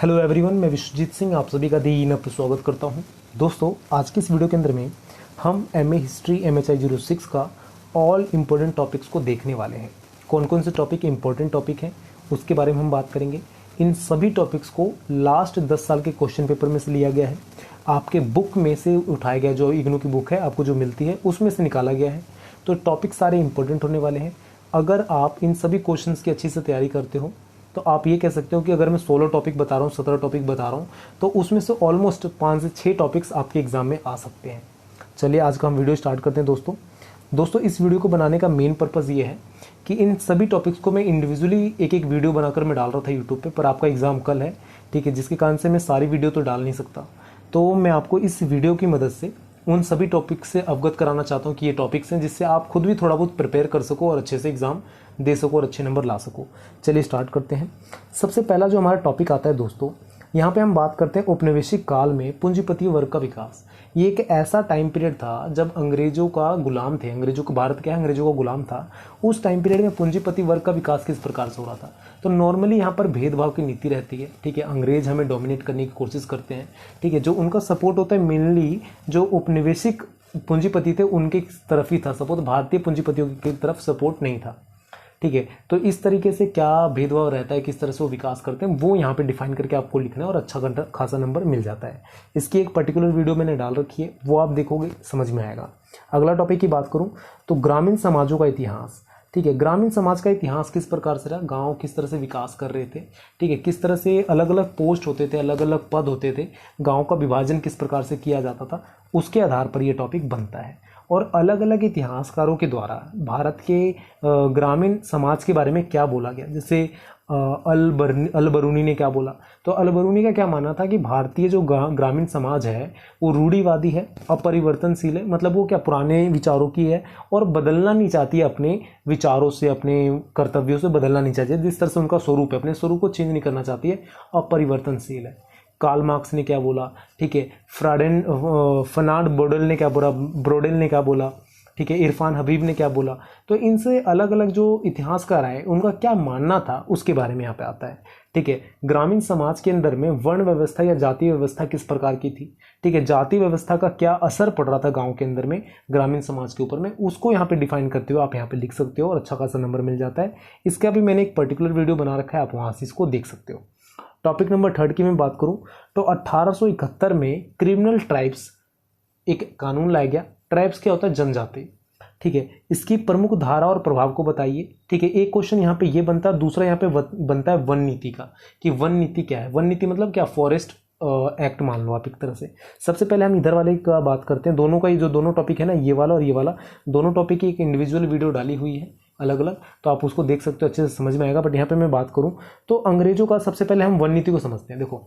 Hello everyone, मैं विश्वजीत सिंह आप सभी का दीन पर स्वागत करता हूं। दोस्तों, आज की इस वीडियो के अंदर में हम एमए हिस्ट्री MHI 06 का ऑल इम्पोर्टेंट टॉपिक्स को देखने वाले हैं। कौन कौन से टॉपिक इम्पोर्टेंट टॉपिक हैं उसके बारे में हम बात करेंगे। इन सभी टॉपिक्स को लास्ट 10 साल के क्वेश्चन पेपर में से लिया गया है, आपके बुक में से उठाया गया, जो इग्नू की बुक है आपको जो मिलती है उसमें से निकाला गया है। तो टॉपिक सारे इंपॉर्टेंट होने वाले हैं। अगर आप इन सभी क्वेश्चंस की अच्छी से तैयारी करते हो तो आप ये कह सकते हो कि अगर मैं 16 टॉपिक बता रहा हूँ, 17 टॉपिक बता रहा हूँ, तो उसमें से ऑलमोस्ट 5 से 6 टॉपिक्स आपके एग्जाम में आ सकते हैं। चलिए आज का हम वीडियो स्टार्ट करते हैं। दोस्तों इस वीडियो को बनाने का मेन पर्पज़ ये है कि इन सभी टॉपिक्स को मैं इंडिविजुअली एक एक वीडियो बनाकर मैं डाल रहा था यूट्यूब पर आपका एग्ज़ाम कल है, ठीक है, जिसके कारण से मैं सारी वीडियो तो डाल नहीं सकता। तो मैं आपको इस वीडियो की मदद से उन सभी टॉपिक से अवगत कराना चाहता हूँ कि ये टॉपिक्स हैं, जिससे आप खुद भी थोड़ा बहुत प्रिपेयर कर सको और अच्छे से एग्ज़ाम दे सको और अच्छे नंबर ला सको। चलिए स्टार्ट करते हैं। सबसे पहला जो हमारा टॉपिक आता है दोस्तों, यहाँ पे हम बात करते हैं औपनिवेशिक काल में पूंजीपति वर्ग का विकास। ये एक ऐसा टाइम पीरियड था जब अंग्रेजों का गुलाम थे, अंग्रेजों को, भारत क्या है, अंग्रेजों का गुलाम था। उस टाइम पीरियड में पूंजीपति वर्ग का विकास किस प्रकार से हो रहा था। तो नॉर्मली यहाँ पर भेदभाव की नीति रहती है, ठीक है, अंग्रेज हमें डोमिनेट करने की कोशिश करते हैं, ठीक है। जो उनका सपोर्ट होता है मेनली जो औपनिवेशिक पूंजीपति थे उनके तरफ ही था सपोर्ट, भारतीय पूंजीपतियों की तरफ सपोर्ट नहीं था, ठीक है। तो इस तरीके से क्या भेदभाव रहता है, किस तरह से वो विकास करते हैं, वो यहाँ पे डिफाइन करके आपको लिखना है और अच्छा खासा नंबर मिल जाता है। इसकी एक पर्टिकुलर वीडियो मैंने डाल रखी है, वो आप देखोगे समझ में आएगा। अगला टॉपिक की बात करूँ तो ग्रामीण समाजों का इतिहास, ठीक है। ग्रामीण समाज का इतिहास किस प्रकार से रहा, गांव किस तरह से विकास कर रहे थे, ठीक है, किस तरह से अलग अलग पोस्ट होते थे, अलग अलग पद होते थे, गांव का विभाजन किस प्रकार से किया जाता था, उसके आधार पर यह टॉपिक बनता है। और अलग अलग इतिहासकारों के द्वारा भारत के ग्रामीण समाज के बारे में क्या बोला गया, जैसे अल बरूनी ने क्या बोला। तो अल बरूनी का क्या मानना था कि भारतीय जो ग्रामीण समाज है वो रूढ़िवादी है, अपरिवर्तनशील है, मतलब वो क्या पुराने विचारों की है और बदलना नहीं चाहती है, अपने विचारों से, अपने कर्तव्यों से बदलना नहीं चाहती है, जिस तरह से उनका स्वरूप है अपने स्वरूप को चेंज नहीं करना चाहती है, अपरिवर्तनशील है। कार्ल मार्क्स ने क्या बोला, ठीक है, फर्नांड ब्रोडेल ने क्या बोला, ठीक है, इरफान हबीब ने क्या बोला। तो इनसे अलग अलग जो इतिहासकार आए उनका क्या मानना था उसके बारे में यहाँ पे आता है, ठीक है। ग्रामीण समाज के अंदर में वर्ण व्यवस्था या जाति व्यवस्था किस प्रकार की थी, ठीक है, जाति व्यवस्था का क्या असर पड़ रहा था गांव के अंदर में ग्रामीण समाज के ऊपर में, उसको यहाँ पे डिफाइन करते हुए आप यहाँ पे लिख सकते हो और अच्छा खासा नंबर मिल जाता है। इसका भी मैंने एक पर्टिकुलर वीडियो बना रखा है, आप वहाँ से इसको देख सकते हो। टॉपिक नंबर 3 की मैं बात करूं तो 1871 में क्रिमिनल ट्राइब्स एक कानून लाया गया। ट्राइब्स क्या होता है, जनजाति, ठीक है। इसकी प्रमुख धारा और प्रभाव को बताइए, ठीक है। एक क्वेश्चन यहाँ पे ये बनता है, दूसरा यहाँ पे बनता है वन नीति का, कि वन नीति क्या है। वन नीति मतलब क्या, फॉरेस्ट एक्ट मान लो आप एक तरह से। सबसे पहले हम इधर वाले का बात करते हैं, दोनों का ही जो दोनों टॉपिक है ना, ये वाला और ये वाला, दोनों टॉपिक की एक इंडिविजुअल वीडियो डाली हुई है अलग अलग, तो आप उसको देख सकते हो, अच्छे से समझ में आएगा। बट यहाँ पे मैं बात करूँ तो अंग्रेजों का, सबसे पहले हम वन नीति को समझते हैं। देखो,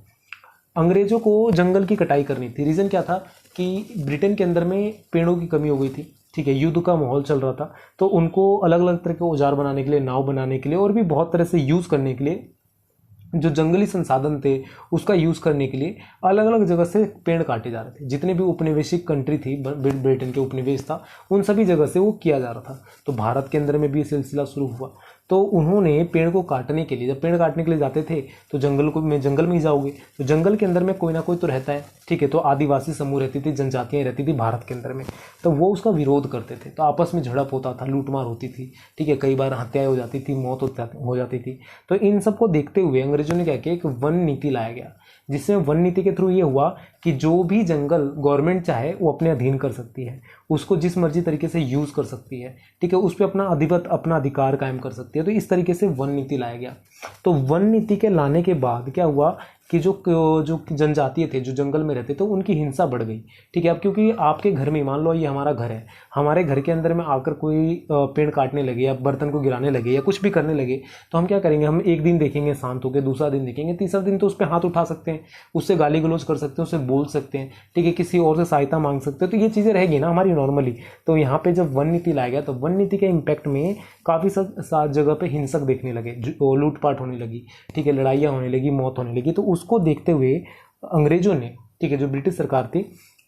अंग्रेजों को जंगल की कटाई करनी थी। रीज़न क्या था कि ब्रिटेन के अंदर में पेड़ों की कमी हो गई थी, ठीक है, युद्ध का माहौल चल रहा था, तो उनको अलग अलग तरह के औजार बनाने के लिए, नाव बनाने के लिए और भी बहुत तरह से यूज़ करने के लिए, जो जंगली संसाधन थे उसका यूज़ करने के लिए अलग अलग जगह से पेड़ काटे जा रहे थे। जितने भी उपनिवेशिक कंट्री थी, ब्रिटेन के उपनिवेश था, उन सभी जगह से वो किया जा रहा था। तो भारत के अंदर में भी ये सिलसिला शुरू हुआ। तो उन्होंने पेड़ को काटने के लिए, जब पेड़ काटने के लिए जाते थे तो जंगल में ही जाओगे, तो जंगल के अंदर में कोई ना कोई तो रहता है, ठीक है। तो आदिवासी समूह रहती थी, जनजातियाँ रहती थी भारत के अंदर में, तो वो उसका विरोध करते थे। तो आपस में झड़प होता था, लूटमार होती थी, ठीक है, कई बार हत्याएं हो जाती थी, मौत हो जाती थी। तो इन सबको देखते हुए अंग्रेजों ने क्या किया, एक वन नीति लाया गया, जिसमें वन नीति के थ्रू ये हुआ कि जो भी जंगल गवर्नमेंट चाहे वो अपने अधीन कर सकती है, उसको जिस मर्जी तरीके से यूज़ कर सकती है, ठीक है, उस पर अपना अधिपत, अपना अधिकार कायम कर सकती है। तो इस तरीके से वन नीति लाया गया। तो वन नीति के लाने के बाद क्या हुआ कि जो जनजातीय थे, जो जंगल में रहते थे, उनकी हिंसा बढ़ गई, ठीक है। अब क्योंकि आपके घर में, मान लो ये हमारा घर है, हमारे घर के अंदर में आकर कोई पेड़ काटने लगे या बर्तन को गिराने लगे या कुछ भी करने लगे, तो हम क्या करेंगे, हम एक दिन देखेंगे शांत होकर, दूसरा दिन देखेंगे, तीसरा दिन तो उस पर हाथ उठा सकते हैं, उससे गाली गलौज कर सकते हैं, उससे बोल सकते हैं, ठीक है, किसी और से सहायता मांग सकते हैं। तो ये चीज़ें रहेगी ना हमारी नॉर्मली। तो यहाँ पे जब वन नीति लाया गया तो वन नीति के इम्पैक्ट में काफ़ी सारी जगह पे हिंसक देखने लगे, लूटपाट होने लगी, ठीक है, लड़ाइयाँ होने लगी, मौत होने लगी। तो उसको देखते हुए अंग्रेजों ने, ठीक है, जो ब्रिटिश सरकार थी,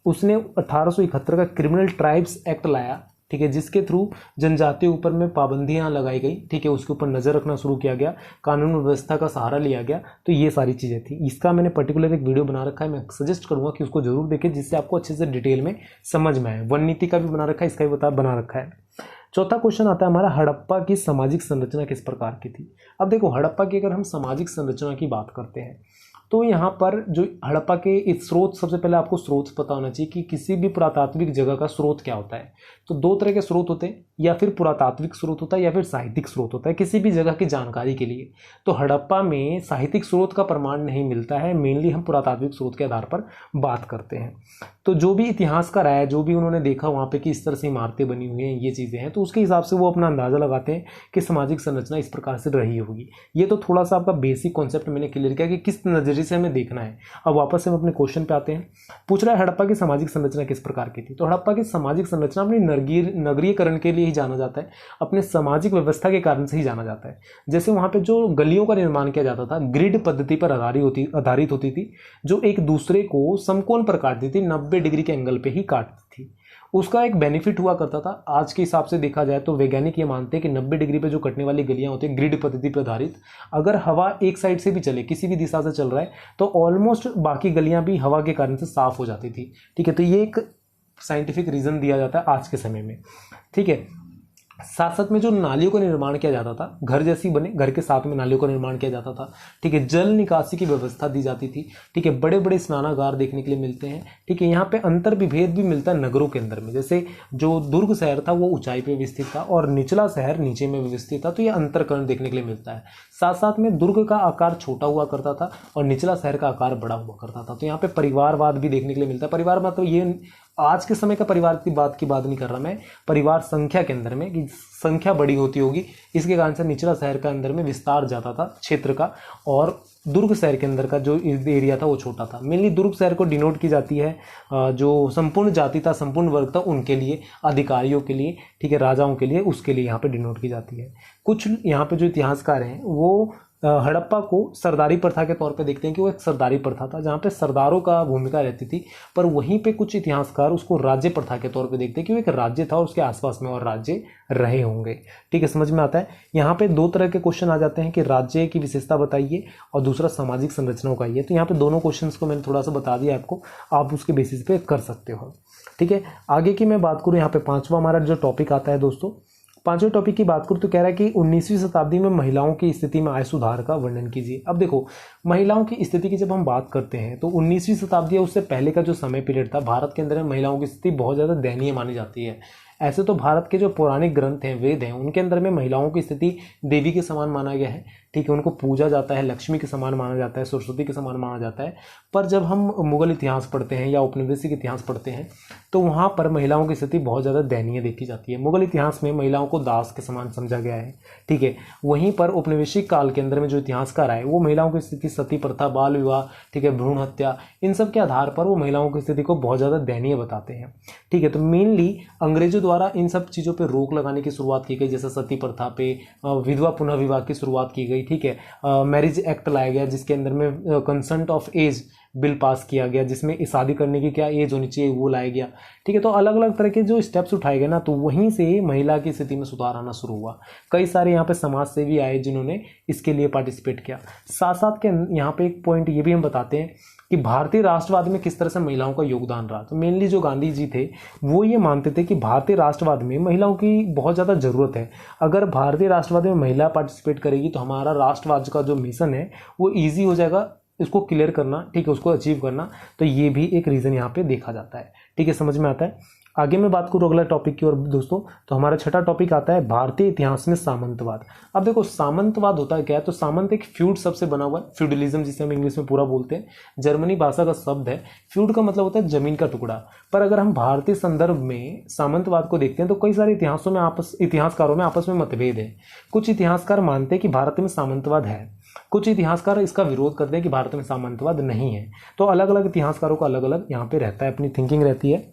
उसने 1871 का क्रिमिनल ट्राइब्स एक्ट लाया, ठीक है, जिसके थ्रू जनजातियों ऊपर में पाबंदियां लगाई गई, ठीक है, उसके ऊपर नजर रखना शुरू किया गया, कानून व्यवस्था का सहारा लिया गया। तो ये सारी चीजें थी। इसका मैंने पर्टिकुलर एक वीडियो बना रखा है, मैं सजेस्ट करूंगा कि उसको जरूर देखें, जिससे आपको अच्छे से डिटेल में समझ में आए। वन नीति का भी बना रखा है, इसका भी बना रखा है। चौथा क्वेश्चन आता है हमारा, हड़प्पा की सामाजिक संरचना किस प्रकार की थी। अब देखो, हड़प्पा की अगर हम सामाजिक संरचना की बात करते हैं तो यहाँ पर जो हड़प्पा के इस स्रोत, सबसे पहले आपको स्रोत पता होना चाहिए कि किसी भी पुरातात्विक जगह का स्रोत क्या होता है। तो दो तरह के स्रोत होते हैं, या फिर पुरातात्विक स्रोत होता है या फिर साहित्यिक स्रोत होता है किसी भी जगह की जानकारी के लिए। तो हड़प्पा में साहित्यिक स्रोत का प्रमाण नहीं मिलता है, मेनली हम पुरातात्विक स्रोत के आधार पर बात करते हैं। तो जो भी इतिहासकार आया, जो भी उन्होंने देखा वहाँ पे कि इस तरह से इमारतें बनी हुई हैं, ये चीज़ें हैं, तो उसके हिसाब से वो अपना अंदाज़ा लगाते हैं कि सामाजिक संरचना इस प्रकार से रही होगी। ये तो थोड़ा सा आपका बेसिक कॉन्सेप्ट मैंने क्लियर किया कि किस नज़रिए से हमें देखना है। अब वापस से हम अपने क्वेश्चन पे आते हैं। पूछ रहा है हड़प्पा की सामाजिक संरचना किस प्रकार की थी। तो हड़प्पा की सामाजिक संरचना अपनी नगरीयकरण के लिए ही जाना जाता है, अपने सामाजिक व्यवस्था के कारण से ही जाना जाता है। जैसे वहाँ पे जो गलियों का निर्माण किया जाता था, ग्रिड पद्धति पर आधारित होती थी, जो एक दूसरे को समकोण पर काटती थी, 90 डिग्री के एंगल पे ही काटती थी। उसका एक बेनिफिट हुआ करता था। आज के हिसाब से देखा जाए तो वैज्ञानिक ये मानते हैं कि 90 डिग्री पे जो कटने वाली गलियां होती हैं ग्रिड पद्धति पर आधारित, अगर हवा एक साइड से भी चले, किसी भी दिशा से चल रहा है, तो ऑलमोस्ट बाकी गलियां भी हवा के कारण से साफ हो जाती थी। ठीक है, तो ये एक साइंटिफिक रीजन दिया जाता है आज के समय में। ठीक है, साथ साथ में जो नालियों का निर्माण किया जाता था, घर जैसी बने, घर के साथ में नालियों का निर्माण किया जाता था। ठीक है, जल निकासी की व्यवस्था दी जाती थी। ठीक है, बड़े बड़े स्नानागार देखने के लिए मिलते हैं। ठीक है, यहाँ पे अंतर विभेद भी मिलता है नगरों के अंदर में। जैसे जो दुर्ग शहर था वो ऊंचाई पे विस्तृत था और निचला शहर नीचे में विस्तृत था, तो ये अंतरकरण देखने के लिए मिलता है। साथ साथ में दुर्ग का आकार छोटा हुआ करता था और निचला शहर का आकार बड़ा हुआ करता था। तो यहाँ पे परिवारवाद भी देखने के लिए मिलता है। परिवार मतलब ये आज के समय का परिवार की बात नहीं कर रहा मैं, परिवार संख्या के अंदर में, कि संख्या बड़ी होती होगी, इसके कारण से निचला शहर का अंदर में विस्तार जाता था क्षेत्र का, और दुर्ग शहर के अंदर का जो एरिया था वो छोटा था। मेनली दुर्ग शहर को डिनोट की जाती है जो संपूर्ण जाति था, संपूर्ण वर्ग था, उनके लिए, अधिकारियों के लिए, ठीक है, राजाओं के लिए, उसके लिए यहाँ पे डिनोट की जाती है। कुछ यहाँ पे जो इतिहासकार हैं वो हड़प्पा को सरदारी प्रथा के तौर पे देखते हैं कि वो एक सरदारी प्रथा था जहाँ पे सरदारों का भूमिका रहती थी, पर वहीं पे कुछ इतिहासकार उसको राज्य प्रथा के तौर पे देखते हैं कि वो एक राज्य था और उसके आसपास में और राज्य रहे होंगे। ठीक है, समझ में आता है। यहाँ पे दो तरह के क्वेश्चन आ जाते हैं कि राज्य की विशेषता बताइए और दूसरा सामाजिक संरचनाओं का ये। तो यहाँ पे दोनों क्वेश्चन को मैंने थोड़ा सा बता दिया आपको, आप उसके बेसिस पे कर सकते हो। ठीक है, आगे की मैं बात करूँ, यहाँ पे पांचवा हमारा जो टॉपिक आता है दोस्तों, पांचवें टॉपिक की बात करूं तो कह रहा है कि 19वीं शताब्दी में महिलाओं की स्थिति में आए सुधार का वर्णन कीजिए। अब देखो, महिलाओं की स्थिति की जब हम बात करते हैं तो 19वीं शताब्दी या उससे पहले का जो समय पीरियड था, भारत के अंदर में महिलाओं की स्थिति बहुत ज़्यादा दयनीय मानी जाती है। ऐसे तो भारत के जो पौराणिक ग्रंथ हैं, वेद हैं, उनके अंदर में महिलाओं की स्थिति देवी के समान माना गया है। ठीक है, उनको पूजा जाता है, लक्ष्मी के समान माना जाता है, सरस्वती के समान माना जाता है। पर जब हम मुगल इतिहास पढ़ते हैं या औपनिवेशिक इतिहास पढ़ते हैं तो वहाँ पर महिलाओं की स्थिति बहुत ज़्यादा दयनीय देखी जाती है। मुगल इतिहास में महिलाओं को दास के समान समझा गया है। ठीक है, वहीं पर औपनिवेशिक काल के अंदर में जो इतिहासकार आए वो महिलाओं की स्थिति, सती प्रथा, बाल विवाह, ठीक है, भ्रूण हत्या, इन सब के आधार पर वो महिलाओं की स्थिति को बहुत ज़्यादा दयनीय बताते हैं। ठीक है, तो मेनली अंग्रेजों द्वारा इन सब चीज़ों पे रोक लगाने की शुरुआत की गई, जैसे सती प्रथा पे विधवा पुनः विवाह की शुरुआत की गई। ठीक है, मैरिज एक्ट लाया गया जिसके अंदर में consent of age bill pass किया गया, जिसमें शादी करने की क्या एज होनी चाहिए वो लाया गया। ठीक है, तो अलग अलग तरह के जो स्टेप्स उठाए गए ना, तो वहीं से महिला की स्थिति में सुधार आना शुरू हुआ। कई सारे यहाँ पे समाज सेवी आए जिन्होंने इसके लिए पार्टिसिपेट किया। साथ साथ के यहाँ पे एक पॉइंट ये भी हम बताते हैं कि भारतीय राष्ट्रवाद में किस तरह से महिलाओं का योगदान रहा। तो मेनली जो गांधी जी थे वो ये मानते थे कि भारतीय राष्ट्रवाद में महिलाओं की बहुत ज़्यादा ज़रूरत है। अगर भारतीय राष्ट्रवाद में महिला पार्टिसिपेट करेगी तो हमारा राष्ट्रवाद का जो मिशन है वो ईजी हो जाएगा, इसको क्लियर करना, ठीक है, उसको अचीव करना। तो ये भी एक रीज़न यहाँ पे देखा जाता है। ठीक है, समझ में आता है। आगे मैं बात करूँ अगला टॉपिक की ओर दोस्तों, तो हमारा छठा टॉपिक आता है भारतीय इतिहास में सामंतवाद। अब देखो, सामंतवाद होता है क्या है, तो सामंत एक फ्यूड शब्द से बना हुआ है, फ्यूडलिज्म जिसे हम इंग्लिश में पूरा बोलते हैं, जर्मनी भाषा का शब्द है। फ्यूड का मतलब होता है जमीन का टुकड़ा। पर अगर हम भारतीय संदर्भ में सामंतवाद को देखते हैं तो कई सारे इतिहासकारों में आपस में मतभेद है। कुछ इतिहासकार मानते हैं कि भारत में सामंतवाद है, कुछ इतिहासकार इसका विरोध करते हैं कि भारत में सामंतवाद नहीं है। तो अलग अलग इतिहासकारों का अलग अलग यहाँ पे रहता है, अपनी थिंकिंग रहती है।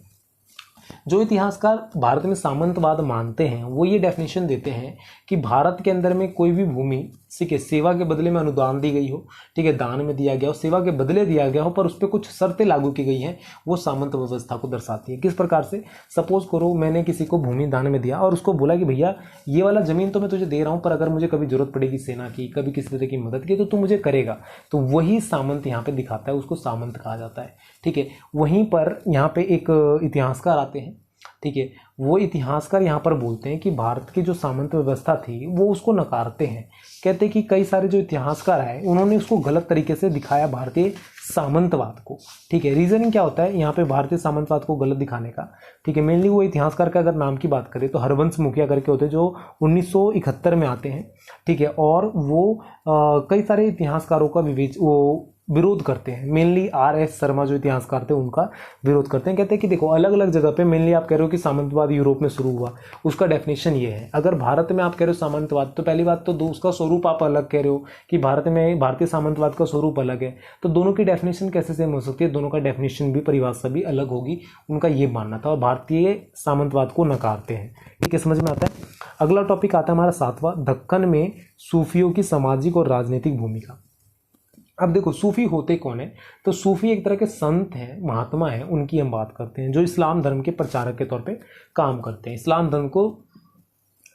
जो इतिहासकार भारत में सामंतवाद मानते हैं वो ये डेफिनेशन देते हैं कि भारत के अंदर में कोई भी भूमि ठीक है, सेवा के बदले में अनुदान दी गई हो, ठीक है, दान में दिया गया हो, सेवा के बदले दिया गया हो, पर उस पर कुछ शर्तें लागू की गई हैं, वो सामंत व्यवस्था को दर्शाती है। किस प्रकार से? सपोज करो मैंने किसी को भूमि दान में दिया और उसको बोला कि भैया ये वाला जमीन तो मैं तुझे दे रहा हूं, पर अगर मुझे कभी जरूरत पड़ेगी सेना की, कभी किसी तरह की मदद की, तो तू मुझे करेगा। तो वही सामंत यहाँ पे दिखाता है, उसको सामंत कहा जाता है। ठीक है, वहीं पर यहाँ पे एक इतिहासकार आते हैं। ठीक है, वो इतिहासकार यहाँ पर बोलते हैं कि भारत की जो सामंत व्यवस्था थी वो उसको नकारते हैं। कहते हैं कि कई सारे जो इतिहासकार हैं उन्होंने उसको गलत तरीके से दिखाया भारतीय सामंतवाद को। ठीक है, रीजनिंग क्या होता है यहाँ पे भारतीय सामंतवाद को गलत दिखाने का? ठीक है, मेनली वो इतिहासकार का अगर नाम की बात करें तो हरवंश मुखिया करके होते हैं, जो 1971 में आते हैं। ठीक है, और वो कई सारे इतिहासकारों का विरोध करते हैं। Mainly R.S. शर्मा जो इतिहासकार थे उनका विरोध करते हैं। कहते हैं कि देखो अलग अलग जगह पे मेनली आप कह रहे हो कि सामंतवाद यूरोप में शुरू हुआ, उसका डेफिनेशन ये है। अगर भारत में आप कह रहे हो सामंतवाद, तो पहली बात तो उसका स्वरूप आप अलग कह रहे हो कि भारत में भारतीय सामंतवाद का स्वरूप अलग है, तो दोनों की डेफिनेशन कैसे सेम हो सकती है? दोनों का डेफिनेशन भी, परिभाषा भी अलग होगी। उनका ये मानना था और भारतीय सामंतवाद को नकारते हैं। ठीक है, समझ में आता है? अगला टॉपिक आता है हमारा 7वां, दक्कन में सूफियों की सामाजिक और राजनीतिक भूमिका। अब देखो सूफी होते कौन है? तो सूफी एक तरह के संत हैं, महात्मा हैं, उनकी हम बात करते हैं, जो इस्लाम धर्म के प्रचारक के तौर पे काम करते हैं, इस्लाम धर्म को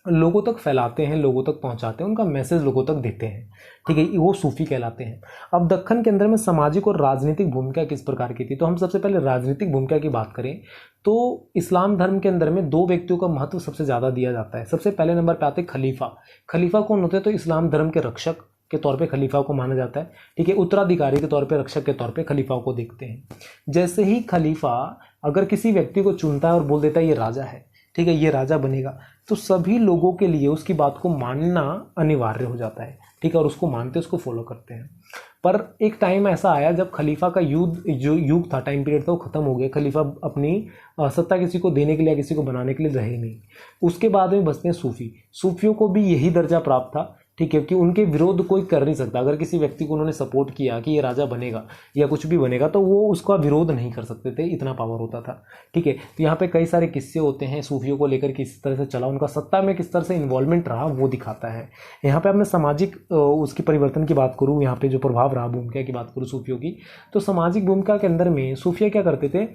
लोगों तक फैलाते हैं, लोगों तक पहुंचाते हैं, उनका मैसेज लोगों तक देते हैं। ठीक है, वो सूफी कहलाते हैं। अब दक्कन के अंदर में सामाजिक और राजनीतिक भूमिका किस प्रकार की थी? तो हम सबसे पहले राजनीतिक भूमिका की बात करें तो इस्लाम धर्म के अंदर में 2 व्यक्तियों का महत्व सबसे ज़्यादा दिया जाता है। सबसे पहले नंबर पर आते खलीफा। खलीफा कौन होते हैं? तो इस्लाम धर्म के रक्षक के तौर पे खलीफा को माना जाता है। ठीक है, उत्तराधिकारी के तौर पे, रक्षक के तौर पे खलीफा को देखते हैं। जैसे ही खलीफा अगर किसी व्यक्ति को चुनता है और बोल देता है ये राजा है, ठीक है, ये राजा बनेगा, तो सभी लोगों के लिए उसकी बात को मानना अनिवार्य हो जाता है। ठीक है, और उसको मानते, उसको फॉलो करते हैं। पर एक टाइम ऐसा आया जब खलीफा का जो युग था, टाइम पीरियड था, वो खत्म हो गया। खलीफा अपनी सत्ता किसी को देने के लिए, किसी को बनाने के लिए रहे नहीं। उसके बाद में बसते हैं सूफी। सूफियों को भी यही दर्जा प्राप्त था। ठीक है, कि उनके विरोध कोई कर नहीं सकता। अगर किसी व्यक्ति को उन्होंने सपोर्ट किया कि ये राजा बनेगा या कुछ भी बनेगा, तो वो उसका विरोध नहीं कर सकते थे, इतना पावर होता था। ठीक है, तो यहाँ पे कई सारे किस्से होते हैं सूफियों को लेकर, किस तरह से चला, उनका सत्ता में किस तरह से इन्वॉल्वमेंट रहा, वो दिखाता है। यहाँ पे अब मैं सामाजिक उसकी परिवर्तन की बात करूँ, यहाँ पे जो प्रभाव रहा भूमिका की बात करूँ सूफियों की, तो सामाजिक भूमिका के अंदर में सूफिया क्या करते थे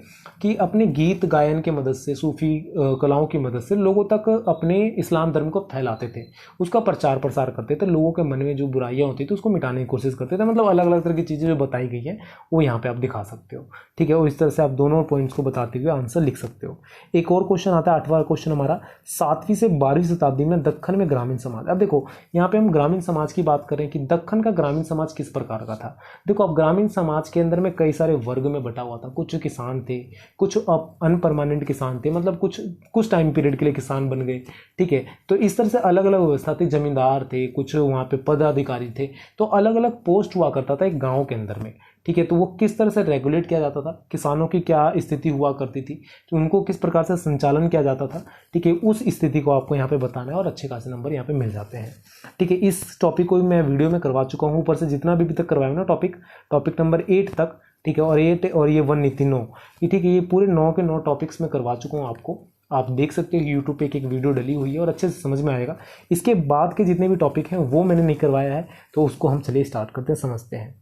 कि अपने गीत गायन की मदद से, सूफी कलाओं की मदद से लोगों तक अपने इस्लाम धर्म को फैलाते थे, उसका प्रचार प्रसार करते थे। लोगों के मन में जो बुराइयां होती थी उसको मिटाने की कोशिश करते थे। मतलब अलग अलग तरह की चीज़ें जो बताई गई हैं वो यहाँ पे आप दिखा सकते हो। ठीक है, और इस तरह से आप दोनों पॉइंट्स को बताते हुए आंसर लिख सकते हो। एक और क्वेश्चन आता है, 8वां क्वेश्चन हमारा, 7वीं से 12वीं शताब्दी में दक्कन में ग्रामीण समाज। अब देखो यहाँ पे हम ग्रामीण समाज की बात करें कि दक्कन का ग्रामीण समाज किस प्रकार का था। देखो अब ग्रामीण समाज के अंदर में कई सारे वर्ग में बटा हुआ था। कुछ किसान थे, कुछ अनपरमानेंट किसान थे, मतलब कुछ टाइम पीरियड के लिए किसान बन गए। ठीक है, तो इस तरह से अलग अलग व्यवस्था थी। जमींदार थे, कुछ वहाँ पे पदाधिकारी थे, तो अलग अलग पोस्ट हुआ करता था एक गांव के अंदर में। ठीक है, तो वो किस तरह से रेगुलेट किया जाता था, किसानों की क्या स्थिति हुआ करती थी, तो उनको किस प्रकार से संचालन किया जाता था। ठीक है, उस स्थिति को आपको यहाँ पे बताना है और अच्छे खासे नंबर यहाँ पे मिल जाते हैं। ठीक है, इस टॉपिक को भी मैं वीडियो में करवा चुका हूँ, ऊपर से जितना भी अभी तक करवाया ना टॉपिक नंबर 8 तक। ठीक है, और 8 और ये 1 नीति 9, ठीक है, ये पूरे 9 के 9 टॉपिक्स में करवा चुका हूँ आपको। आप देख सकते हो यूट्यूब पे एक वीडियो डली हुई है और अच्छे से समझ में आएगा। इसके बाद के जितने भी टॉपिक हैं वो मैंने नहीं करवाया है, तो उसको हम चलिए स्टार्ट करते हैं, समझते हैं।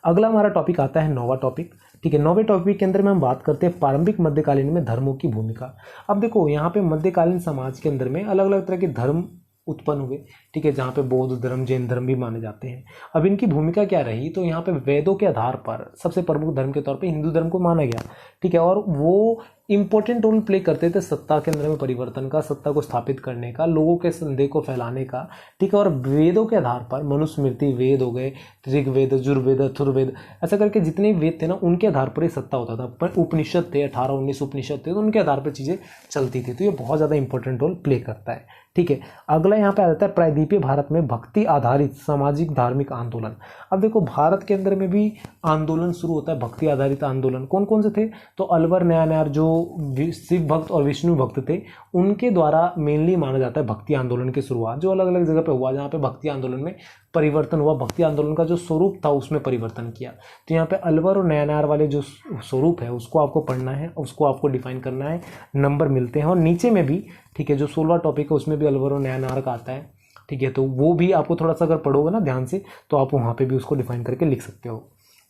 अगला हमारा टॉपिक आता है 9वां टॉपिक। ठीक है, 9वें टॉपिक के अंदर में हम बात करते हैं प्रारंभिक मध्यकालीन में धर्मों की भूमिका। अब देखो यहाँ पे मध्यकालीन समाज के अंदर में अलग अलग तरह के धर्म उत्पन्न हुए। ठीक है, जहाँ पे बौद्ध धर्म, जैन धर्म भी माने जाते हैं। अब इनकी भूमिका क्या रही, तो यहाँ पे वेदों के आधार पर सबसे प्रमुख धर्म के तौर पे हिंदू धर्म को माना गया। ठीक है, और वो इंपॉर्टेंट रोल प्ले करते थे सत्ता के अंदर में परिवर्तन का, सत्ता को स्थापित करने का, लोगों के संदेह को फैलाने का। ठीक है, और वेदों के आधार पर मनुस्मृति वेद हो गए, ऋग्वेद, यजुर्वेद, अथर्ववेद, ऐसा करके जितने वेद थे ना उनके आधार पर ही सत्ता होता था। पर उपनिषद थे, 18-19 उपनिषद थे, तो उनके आधार पर चीज़ें चलती थी। तो ये बहुत ज़्यादा इंपॉर्टेंट रोल प्ले करता है। ठीक है, अगला यहाँ पे आ जाता है प्रायद्वीपीय भारत में भक्ति आधारित सामाजिक धार्मिक आंदोलन। अब देखो भारत के अंदर में भी आंदोलन शुरू होता है, भक्ति आधारित आंदोलन। कौन कौन से थे, तो अलवर नयानार जो शिव भक्त और विष्णु भक्त थे उनके द्वारा मेनली माना जाता है भक्ति आंदोलन की शुरुआत, जो अलग अलग जगह पे हुआ, जहाँ पे भक्ति आंदोलन में परिवर्तन हुआ, भक्ति आंदोलन का जो स्वरूप था उसमें परिवर्तन किया। तो यहाँ पे अलवर और नयानार वाले जो स्वरूप है उसको आपको पढ़ना है, उसको आपको डिफाइन करना है, नंबर मिलते हैं। और नीचे में भी, ठीक है, जो 16वां टॉपिक है उसमें भी अलवर और नयानार का आता है। ठीक है, तो वो भी आपको थोड़ा सा अगर पढ़ोगे ना ध्यान से तो आप वहाँ पे भी उसको डिफाइन करके लिख सकते हो।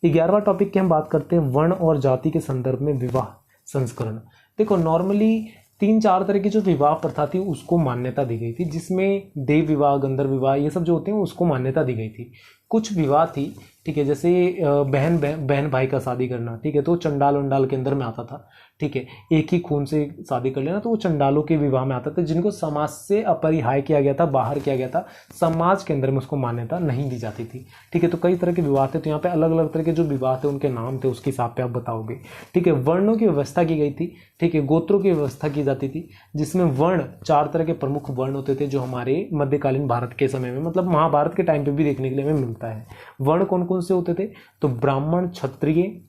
11वां टॉपिक की हम बात करते हैं वर्ण और जाति के संदर्भ में विवाह संस्करण। देखो नॉर्मली 3-4 तरह की जो विवाह प्रथा थी उसको मान्यता दी गई थी, जिसमें देव विवाह, गंधर्व विवाह, ये सब जो होते हैं उसको मान्यता दी गई थी। कुछ विवाह थी, ठीक है, जैसे बहन भाई का शादी करना, ठीक है, तो चंडाल वंडाल के अंदर में आता था, ठीक है, एक ही खून से शादी कर लेना, तो वो चंडालों के विवाह में आता था, जिनको समाज से अपरिहाय किया गया था, बाहर किया गया था, समाज के अंदर में उसको मान्यता नहीं दी जाती थी, ठीक है। तो कई तरह के विवाह थे, तो यहाँ पे अलग अलग तरह के जो विवाह थे उनके नाम थे, उसके हिसाब पे आप बताओगे, ठीक है। वर्णों की व्यवस्था की गई थी, ठीक है, गोत्रों की व्यवस्था की जाती थी, जिसमें वर्ण 4 तरह के प्रमुख वर्ण होते थे जो हमारे मध्यकालीन भारत के समय में, मतलब महाभारत के टाइम पे भी देखने के लिए हमें मिलता है। वर्ण कौन कौन से होते थे? तो ब्राह्मण, क्षत्रिय,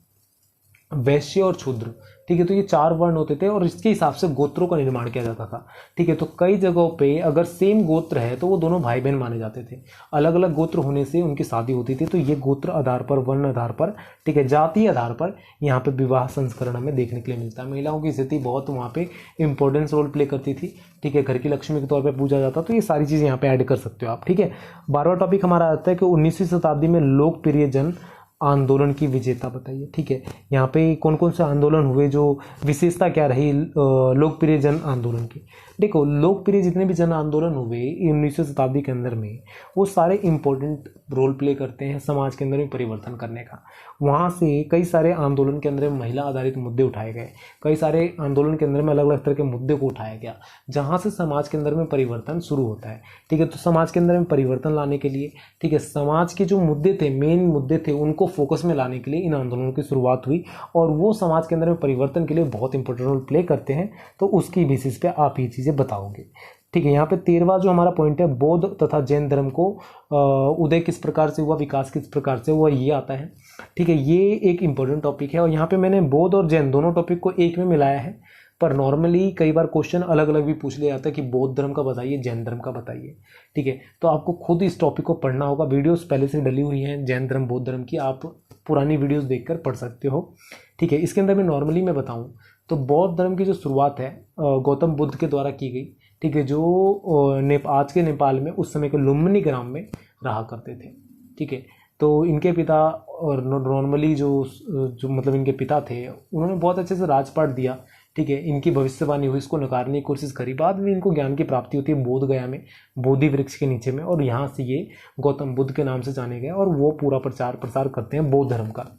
वैश्य और शूद्र, ठीक है, तो ये 4 वर्ण होते थे और इसके हिसाब से गोत्रों का निर्माण किया जाता था, ठीक है। तो कई जगहों पे अगर सेम गोत्र है तो वो दोनों भाई बहन माने जाते थे, अलग अलग गोत्र होने से उनकी शादी होती थी। तो ये गोत्र आधार पर, वर्ण आधार पर, ठीक है, जाति आधार पर यहाँ पे विवाह संस्करण हमें देखने के लिए मिलता है। महिलाओं की स्थिति बहुत वहाँ पे इंपॉर्टेंस रोल प्ले करती थी, ठीक है, घर की लक्ष्मी के तौर पर पूजा जाता, तो ये सारी चीज़ें यहाँ पे ऐड कर सकते हो आप, ठीक है। 12वां टॉपिक हमारा आता है कि 19वीं शताब्दी में लोकप्रिय जन आंदोलन की विजेता बताइए, ठीक है। यहाँ पे कौन कौन से आंदोलन हुए, जो विशेषता क्या रही लोकप्रिय जन आंदोलन की? देखो लोकप्रिय जितने भी जन आंदोलन हुए 19वीं शताब्दी के अंदर में, वो सारे इंपॉर्टेंट रोल प्ले करते हैं समाज के अंदर में परिवर्तन करने का। वहाँ से कई सारे आंदोलन के अंदर में महिला आधारित मुद्दे उठाए गए, कई सारे आंदोलन के अंदर में अलग अलग तरह के मुद्दे को उठाया गया, जहाँ से समाज के अंदर में परिवर्तन शुरू होता है, ठीक है। तो समाज के अंदर में परिवर्तन लाने के लिए, ठीक है, समाज के जो मुद्दे थे, मेन मुद्दे थे, उनको फोकस में लाने के लिए इन आंदोलनों की शुरुआत हुई और वो समाज के अंदर में परिवर्तन के लिए बहुत इंपॉर्टेंट रोल प्ले करते हैं। तो उसकी बेसिस पे आप ये चीज़ें बताओगे, ठीक है। यहाँ पे 13वां जो हमारा पॉइंट है, बौद्ध तथा जैन धर्म को उदय किस प्रकार से हुआ, विकास किस प्रकार से हुआ, ये आता है, ठीक है। ये एक इंपॉर्टेंट टॉपिक है और यहाँ पे मैंने बौद्ध और जैन दोनों टॉपिक को एक में मिलाया है, पर नॉर्मली कई बार क्वेश्चन अलग अलग भी पूछ लिया जाता है कि बौद्ध धर्म का बताइए, जैन धर्म का बताइए, ठीक है। तो आपको खुद इस टॉपिक को पढ़ना होगा, वीडियोस पहले से डली हुई हैं जैन धर्म बौद्ध धर्म की, आप पुरानी वीडियोस देखकर पढ़ सकते हो, ठीक है। इसके अंदर में नॉर्मली मैं बताऊं तो बौद्ध धर्म की जो शुरुआत है गौतम बुद्ध के द्वारा की गई, ठीक है, जो आज के नेपाल में उस समय के लुम्बिनी ग्राम में रहा करते थे, ठीक है। तो इनके पिता और नॉर्मली जो मतलब इनके पिता थे, उन्होंने बहुत अच्छे से राजपाट दिया, ठीक है। इनकी भविष्यवाणी हुई, इसको नकारने की कोशिश करी, बाद में इनको ज्ञान की प्राप्ति होती है बोध गया में, बोधि वृक्ष के नीचे में, और यहाँ से ये गौतम बुद्ध के नाम से जाने गए और वो पूरा प्रचार प्रसार करते हैं बौद्ध धर्म का।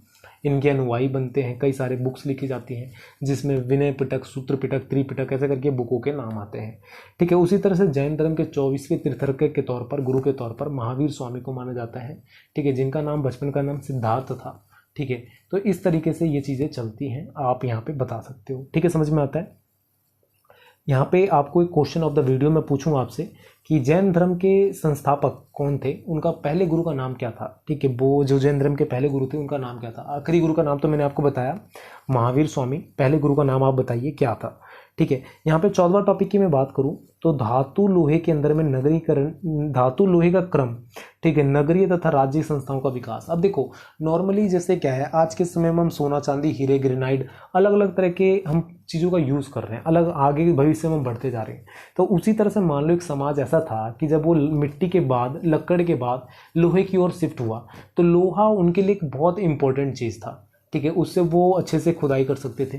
इनके अनुयायी बनते हैं, कई सारे बुक्स लिखी जाती हैं जिसमें विनय पिटक, सूत्र पिटक, त्रिपिटक ऐसे करके बुकों के नाम आते हैं, ठीक है। उसी तरह से जैन धर्म के 24वें तीर्थंकर के तौर पर, गुरु के तौर पर महावीर स्वामी को माना जाता है, ठीक है, जिनका नाम बचपन का नाम सिद्धार्थ था, ठीक है। तो इस तरीके से ये चीज़ें चलती हैं, आप यहाँ पे बता सकते हो, ठीक है, समझ में आता है। यहाँ पे आपको एक क्वेश्चन ऑफ द वीडियो में पूछूंगा आपसे कि जैन धर्म के संस्थापक कौन थे, उनका पहले गुरु का नाम क्या था, ठीक है। वो जो जैन धर्म के पहले गुरु थे उनका नाम क्या था? आखिरी गुरु का नाम तो मैंने आपको बताया, महावीर स्वामी। पहले गुरु का नाम आप बताइए क्या था, ठीक है। यहाँ पे 14वां टॉपिक की मैं बात करूं तो धातु लोहे के अंदर में नगरीकरण, धातु लोहे का क्रम, ठीक है, नगरीय तथा राज्य संस्थाओं का विकास। अब देखो नॉर्मली जैसे क्या है, आज के समय में हम सोना चांदी, हीरे, ग्रेनाइट, अलग अलग तरह के हम चीज़ों का यूज़ कर रहे हैं, अलग आगे भविष्य में बढ़ते जा रहे हैं। तो उसी तरह से मान लो एक समाज ऐसा था कि जब वो मिट्टी के बाद, लकड़ के बाद लोहे की ओर शिफ्ट हुआ, तो लोहा उनके लिए एक बहुत इंपॉर्टेंट चीज़ था, ठीक है। उससे वो अच्छे से खुदाई कर सकते थे,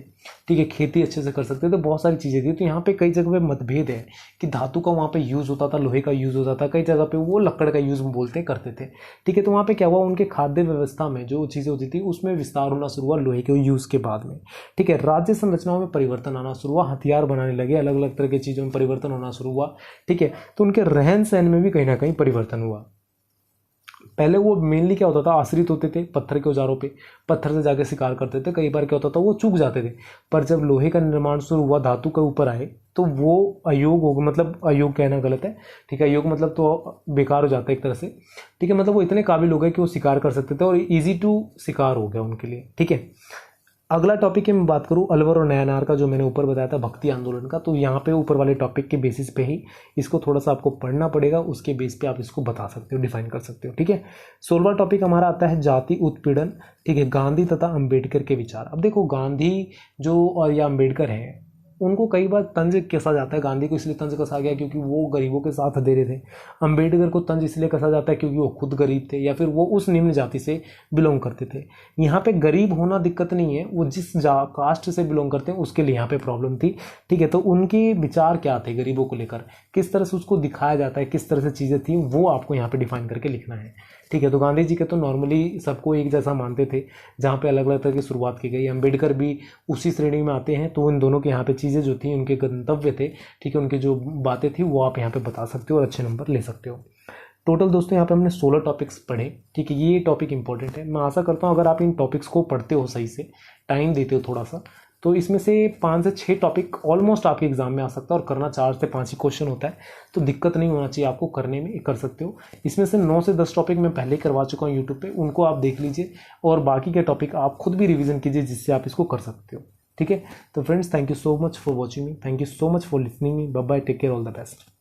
ठीक है, खेती अच्छे से कर सकते थे, बहुत सारी चीज़ें थी। तो यहाँ पे कई जगह पे मतभेद है कि धातु का वहाँ पे यूज़ होता था, लोहे का यूज़ होता था, कई जगह पे वो लकड़ का यूज़ बोलते करते थे, ठीक है। तो वहाँ पे क्या हुआ, उनके खाद्य व्यवस्था में जो चीज़ें होती थी उसमें विस्तार होना शुरू हुआ लोहे के यूज़ के बाद में, ठीक है। राज्य संरचनाओं में परिवर्तन आना शुरू हुआ, हथियार बनाने लगे, अलग अलग तरह की चीज़ों में परिवर्तन होना शुरू हुआ, ठीक है। तो उनके रहन सहन में भी कहीं ना कहीं परिवर्तन हुआ। पहले वो मेनली क्या होता था, आश्रित होते थे पत्थर के औजारों पे, पत्थर से जाके शिकार करते थे, कई बार क्या होता था वो चूक जाते थे। पर जब लोहे का निर्माण शुरू हुआ, धातु के ऊपर आए, तो वो अयोग हो, मतलब अयोग कहना गलत है, ठीक है, अयोग मतलब तो बेकार हो जाता है एक तरह से, ठीक है। मतलब वो इतने काबिल हो गए कि वो शिकार कर सकते थे और ईजी टू शिकार हो गया उनके लिए, ठीक है। अगला टॉपिक की मैं बात करूं अलवर और नयानार का, जो मैंने ऊपर बताया था भक्ति आंदोलन का, तो यहाँ पे ऊपर वाले टॉपिक के बेसिस पे ही इसको थोड़ा सा आपको पढ़ना पड़ेगा, उसके बेस पे आप इसको बता सकते हो, डिफाइन कर सकते हो, ठीक है। 16वां टॉपिक हमारा आता है जाति उत्पीड़न, ठीक है, गांधी तथा अंबेडकर के विचार। अब देखो गांधी जो और या अंबेडकर हैं, उनको कई बार तंज कसा जाता है। गांधी को इसलिए तंज कसा गया क्योंकि वो गरीबों के साथ दे रहे थे। अंबेडकर को तंज इसलिए कसा जाता है क्योंकि वो खुद गरीब थे या फिर वो उस निम्न जाति से बिलोंग करते थे। यहाँ पे गरीब होना दिक्कत नहीं है, वो जिस कास्ट से बिलोंग करते हैं उसके लिए यहाँ पे प्रॉब्लम थी। ठीक है, तो उनके विचार क्या थे गरीबों को लेकर, किस तरह से उसको दिखाया जाता है, किस तरह से चीज़ें थी, वो आपको यहाँ पे डिफाइन करके लिखना है। ठीक है, तो गांधी जी के तो नॉर्मली सबको एक जैसा मानते थे, जहाँ पे अलग अलग तरह की शुरुआत की गई। अंबेडकर भी उसी श्रेणी में आते हैं। तो इन दोनों के यहाँ पे चीज़ें जो थी, उनके गंतव्य थे, ठीक है, उनकी जो बातें थी वो आप यहाँ पे बता सकते हो और अच्छे नंबर ले सकते हो। टोटल दोस्तों यहाँ पे हमने 16 टॉपिक्स पढ़े। ठीक है, ये टॉपिक इंपॉर्टेंट है। मैं आशा करता हूँ अगर आप इन टॉपिक्स को पढ़ते हो, सही से टाइम देते हो थोड़ा सा, तो इसमें से 5 से 6 टॉपिक ऑलमोस्ट आपके एग्जाम में आ सकता है, और करना 4 से 5 ही क्वेश्चन होता है, तो दिक्कत नहीं होना चाहिए आपको करने में, कर सकते हो। इसमें से 9 से 10 टॉपिक मैं पहले ही करवा चुका हूँ यूट्यूब पे, उनको आप देख लीजिए, और बाकी के टॉपिक आप खुद भी रिवीजन कीजिए जिससे आप इसको कर सकते हो। ठीक है, तो friends, thank you so much for watching me, thank you so much for listening me, bye bye, take care, all the best.